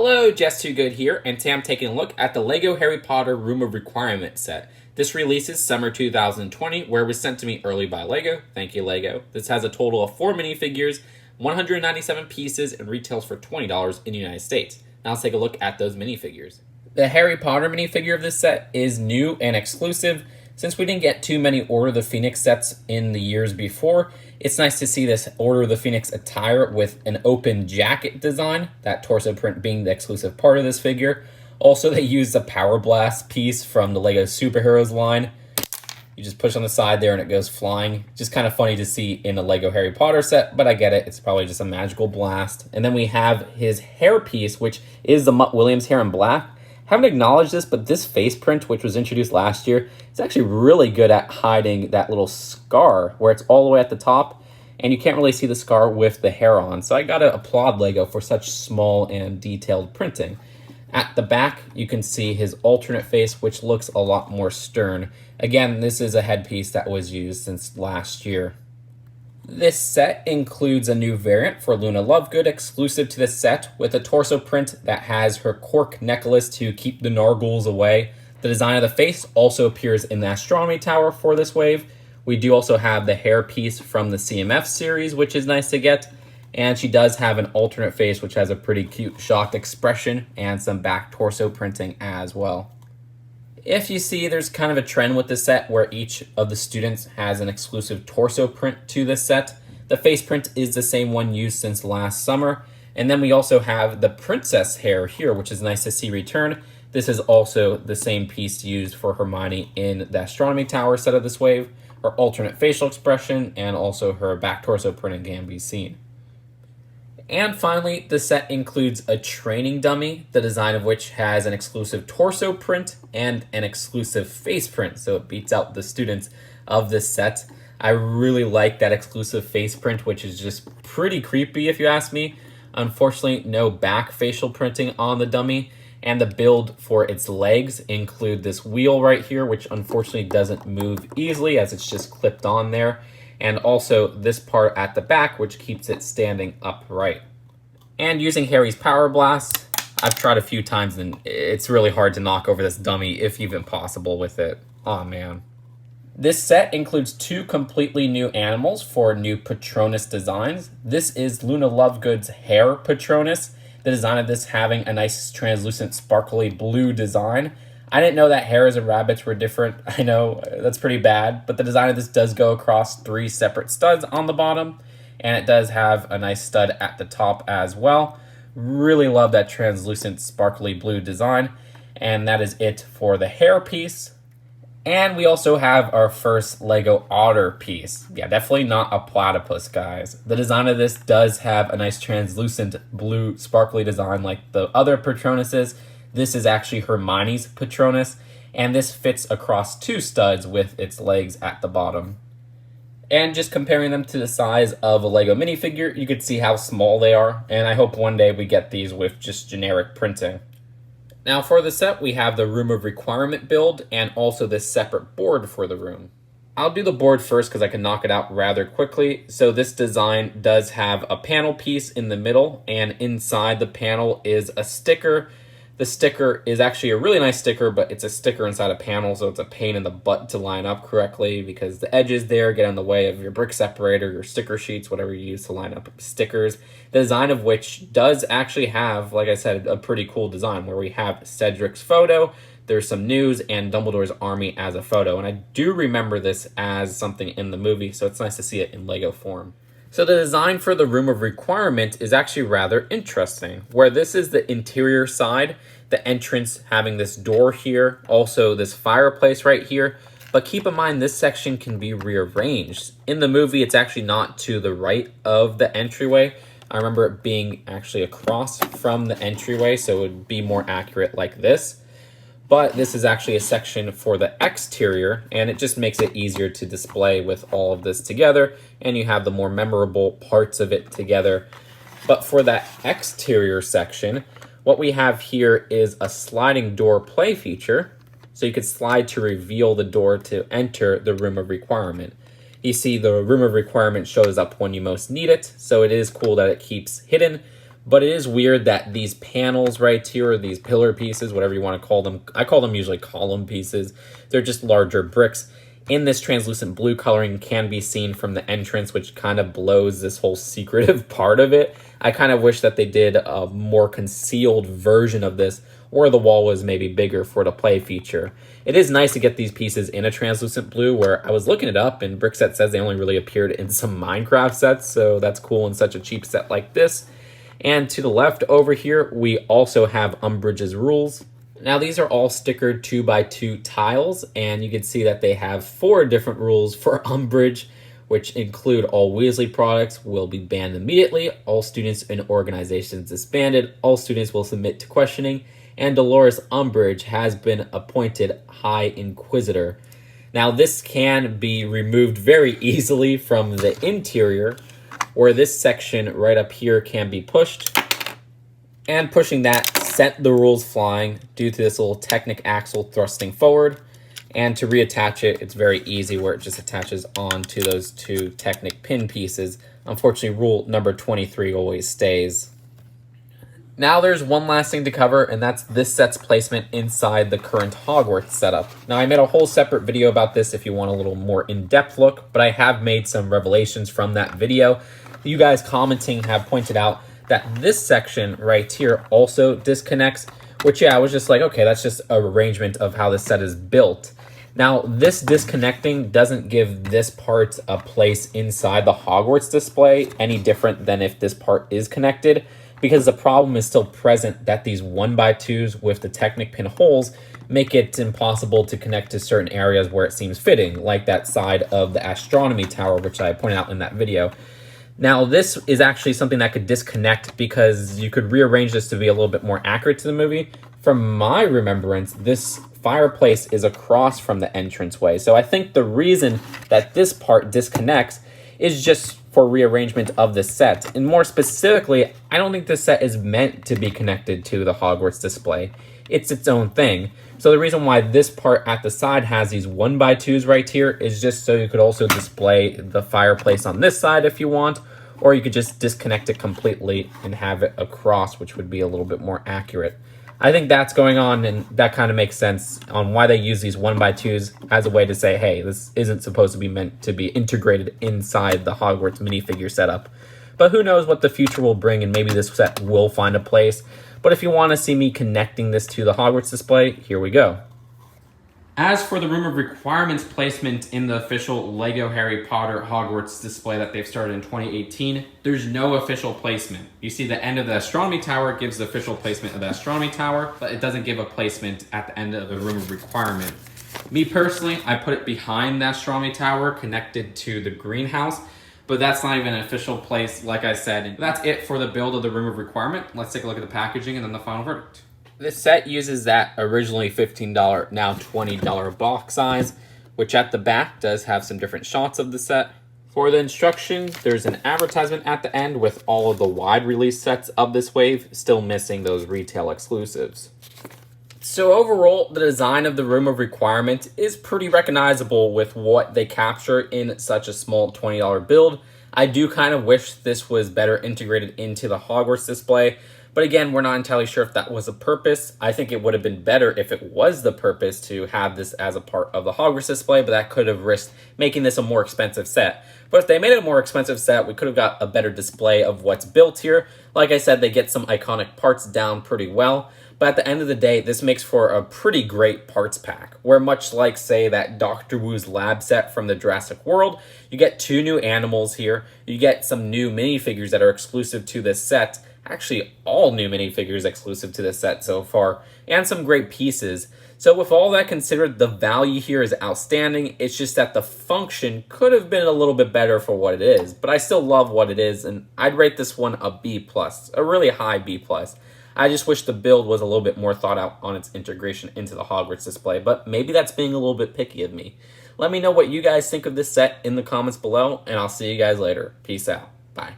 Hello, Jess Too Good here, and today I'm taking a look at the LEGO Harry Potter Room of Requirement set. This releases summer 2020, where it was sent to me early by LEGO. Thank you, LEGO. This has a total of 4 minifigures, 197 pieces, and retails for $20 in the United States. Now let's take a look at those minifigures. The Harry Potter minifigure of this set is new and exclusive. Since we didn't get too many Order of the Phoenix sets in the years before, it's nice to see this Order of the Phoenix attire with an open jacket design, that torso print being the exclusive part of this figure. Also, they used a Power Blast piece from the LEGO Superheroes line. You just push on the side there and it goes flying. Just kind of funny to see in a LEGO Harry Potter set, but I get it. It's probably just a magical blast. And then we have his hair piece, which is the Mutt Williams hair in black. Haven't acknowledged this, but this face print, which was introduced last year, is actually really good at hiding that little scar where it's all the way at the top, and you can't really see the scar with the hair on. So I gotta applaud LEGO for such small and detailed printing. At the back, you can see his alternate face, which looks a lot more stern. Again, this is a headpiece that was used since last year. This set includes a new variant for Luna Lovegood exclusive to this set with a torso print that has her cork necklace to keep the Nargles away. The design of the face also appears in the astronomy tower for this wave. We do also have the hair piece from the CMF series, which is nice to get. And she does have an alternate face, which has a pretty cute shocked expression and some back torso printing as well. If you see, there's kind of a trend with this set where each of the students has an exclusive torso print to this set. The face print is the same one used since last summer. And then we also have the princess hair here, which is nice to see return. This is also the same piece used for Hermione in the astronomy tower set of this wave. Her alternate facial expression and also her back torso print can be seen. And finally, the set includes a training dummy, the design of which has an exclusive torso print and an exclusive face print, so it beats out the students of this set. I really like that exclusive face print, which is just pretty creepy if you ask me. Unfortunately, no back facial printing on the dummy, and the build for its legs include this wheel right here, which unfortunately doesn't move easily as it's just clipped on there. And also this part at the back, which keeps it standing upright. And using Harry's Power Blast, I've tried a few times and it's really hard to knock over this dummy, if even possible with it. Aw, man. This set includes 2 completely new animals for new Patronus designs. This is Luna Lovegood's hair Patronus, the design of this having a nice translucent sparkly blue design. I didn't know that hares and rabbits were different. I know that's pretty bad, but the design of this does go across 3 separate studs on the bottom, and it does have a nice stud at the top as well. Really love that translucent sparkly blue design, and that is it for the hair piece. And we also have our first LEGO otter piece. Yeah, definitely not a platypus, guys. The design of this does have a nice translucent blue sparkly design like the other Patronuses. This is actually Hermione's Patronus, and this fits across 2 studs with its legs at the bottom. And just comparing them to the size of a LEGO minifigure, you can see how small they are, and I hope one day we get these with just generic printing. Now for the set, we have the Room of Requirement build, and also this separate board for the room. I'll do the board first because I can knock it out rather quickly. So this design does have a panel piece in the middle, and inside the panel is a sticker. The sticker is actually a really nice sticker, but it's a sticker inside a panel, so it's a pain in the butt to line up correctly because the edges there get in the way of your brick separator, your sticker sheets, whatever you use to line up stickers. The design of which does actually have, like I said, a pretty cool design where we have Cedric's photo, there's some news, and Dumbledore's army as a photo. And I do remember this as something in the movie, so it's nice to see it in LEGO form. So the design for the Room of Requirement is actually rather interesting, where this is the interior side, the entrance having this door here, also this fireplace right here. But keep in mind, this section can be rearranged. In the movie, it's actually not to the right of the entryway. I remember it being actually across from the entryway, so it would be more accurate like this. But this is actually a section for the exterior, and it just makes it easier to display with all of this together, and you have the more memorable parts of it together. But for that exterior section, what we have here is a sliding door play feature, so you could slide to reveal the door to enter the Room of Requirement. You see the Room of Requirement shows up when you most need it, so it is cool that it keeps hidden, But it is weird that these panels right here, or these pillar pieces, whatever you want to call them, I call them usually column pieces, they're just larger bricks. In this translucent blue coloring can be seen from the entrance, which kind of blows this whole secretive part of it. I kind of wish that they did a more concealed version of this, or the wall was maybe bigger for the play feature. It is nice to get these pieces in a translucent blue, where I was looking it up and Brickset says they only really appeared in some Minecraft sets, so that's cool in such a cheap set like this. And to the left over here, we also have Umbridge's rules. Now these are all stickered 2x2 tiles, and you can see that they have 4 different rules for Umbridge, which include all Weasley products will be banned immediately, all students and organizations disbanded, all students will submit to questioning, and Dolores Umbridge has been appointed High Inquisitor. Now this can be removed very easily from the interior, where this section right up here can be pushed, and pushing that sent the rules flying due to this little Technic axle thrusting forward. And to reattach it, it's very easy, where it just attaches onto those 2 Technic pin pieces. Unfortunately, rule number 23 always stays. Now there's one last thing to cover, and that's this set's placement inside the current Hogwarts setup. Now I made a whole separate video about this if you want a little more in-depth look, but I have made some revelations from that video. You guys commenting have pointed out that this section right here also disconnects, which, yeah, I was just like, okay, that's just a arrangement of how this set is built. Now, this disconnecting doesn't give this part a place inside the Hogwarts display any different than if this part is connected, because the problem is still present that these 1x2s with the Technic pin holes make it impossible to connect to certain areas where it seems fitting, like that side of the astronomy tower, which I pointed out in that video. Now, this is actually something that could disconnect because you could rearrange this to be a little bit more accurate to the movie. From my remembrance, this fireplace is across from the entranceway. So I think the reason that this part disconnects is just for rearrangement of the set. And more specifically, I don't think this set is meant to be connected to the Hogwarts display. It's its own thing. So the reason why this part at the side has these 1x2s right here is just so you could also display the fireplace on this side if you want, or you could just disconnect it completely and have it across, which would be a little bit more accurate. I think that's going on, and that kind of makes sense on why they use these 1x2s as a way to say, hey, this isn't supposed to be meant to be integrated inside the Hogwarts minifigure setup. But who knows what the future will bring, and maybe this set will find a place. But if you want to see me connecting this to the Hogwarts display, here we go. As for the Room of Requirements placement in the official LEGO Harry Potter Hogwarts display that they've started in 2018, there's no official placement. You see the end of the Astronomy Tower gives the official placement of the Astronomy Tower, but it doesn't give a placement at the end of the Room of Requirement. Me personally, I put it behind the Astronomy Tower connected to the greenhouse, but that's not even an official place, like I said. And that's it for the build of the Room of Requirement. Let's take a look at the packaging and then the final verdict. This set uses that originally $15, now $20 box size, which at the back does have some different shots of the set. For the instructions, there's an advertisement at the end with all of the wide release sets of this wave, still missing those retail exclusives. So overall, the design of the Room of Requirement is pretty recognizable with what they capture in such a small $20 build. I do kind of wish this was better integrated into the Hogwarts display, but again, we're not entirely sure if that was a purpose. I think it would have been better if it was the purpose to have this as a part of the Hogwarts display, but that could have risked making this a more expensive set. But if they made it a more expensive set, we could have got a better display of what's built here. Like I said, they get some iconic parts down pretty well, but at the end of the day, this makes for a pretty great parts pack, where much like, say, that Dr. Wu's lab set from the Jurassic World, you get 2 new animals here, you get some new minifigures that are exclusive to this set, actually all new minifigures exclusive to this set so far, and some great pieces. So with all that considered, the value here is outstanding. It's just that the function could have been a little bit better for what it is, but I still love what it is, and I'd rate this one a B+, a really high B+. I just wish the build was a little bit more thought out on its integration into the Hogwarts display, but maybe that's being a little bit picky of me. Let me know what you guys think of this set in the comments below, and I'll see you guys later. Peace out. Bye.